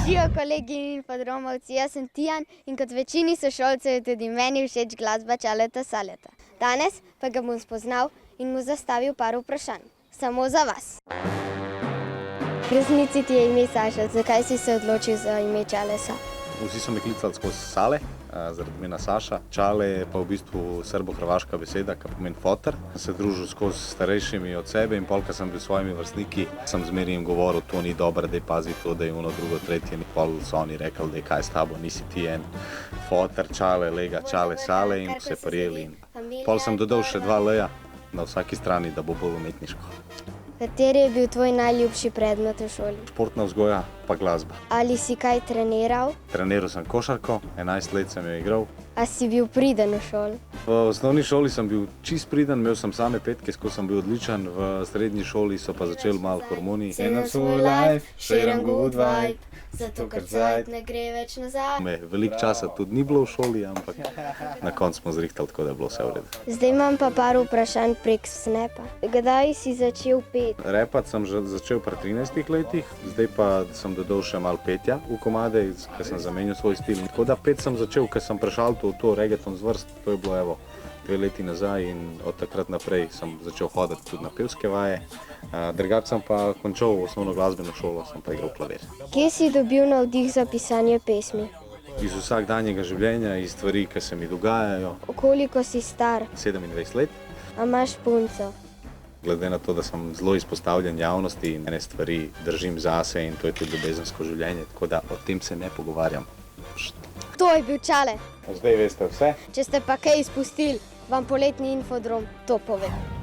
Živijo kolegi in infodromovci, jaz sem Tijan in kot večini sošolcev je tudi meni všeč glasba Čaleta Saleta. Danes pa ga bom spoznal in mu zastavil par vprašanj. Samo za vas. V resnici ti je ime Saša, zakaj si se odločil za ime Čalesa? Vsi so me klicali skozi Sale, zaradi imena Saša. Čale je pa v bistvu srbo-hrvaška beseda, ki pomeni foter. Se družil skozi starejšimi od sebe in pol, ko sem bil s svojimi vrstniki, sem zmeraj jim govoril, to ni dobro, da je pazi to, da je ono, drugo, tretje. Pol so oni rekli, da je kaj s tabo, nisi ti en foter, Čale, lega, Čale, Sale in se prijeli. Pol sem dodal še 2 L-ja na vsaki strani, da bo bolj umetniško. Kateri je bil tvoj najljubši predmet v šoli? Športna vzgoja pa glasba. Ali si kaj treniral? Treniral sem košarko, 11 let sem jo igral. A si bil priden v šoli? V osnovni šoli sem bil čist priden, imel sem same petke, skozi sem bil odličen. V srednji šoli so pa začeli malo hormoni. Cenam svoj life, sharing good vibe, zato ker cajt ne gre več nazaj. Veliko časa tudi ni bilo v šoli, ampak na koncu smo zrihtali tako, da je bilo vse v redu. Zdaj imam pa par vprašanj prek Snapa. Kdaj si začel peti? Repat sem začel pri 13 letih, zdaj pa sem dodal še malo petja v komade, ker sem zamenjal svoj stil. Tako da pet sem začel, ker sem prešal to reggaeton zvrst, to je bilo 2 leti nazaj in od takrat naprej sem začel hoditi tudi na pevske vaje. Drugače sem pa končal osnovno glasbeno šolo, sem pa igral klavir. Kje si dobil navdih za pisanje pesmi? Iz vsakdanjega življenja, iz stvari, ki se mi dogajajo. Koliko si star? 27 let. A imaš punco? Glede na to, da sem zelo izpostavljen javnosti in ene stvari držim zase in to je tudi ljubezensko življenje, tako da o tem se ne pogovarjam. To je bil Čale. Zdaj veste vse. Če ste pa kaj izpustili, vam poletni infodrom to pove.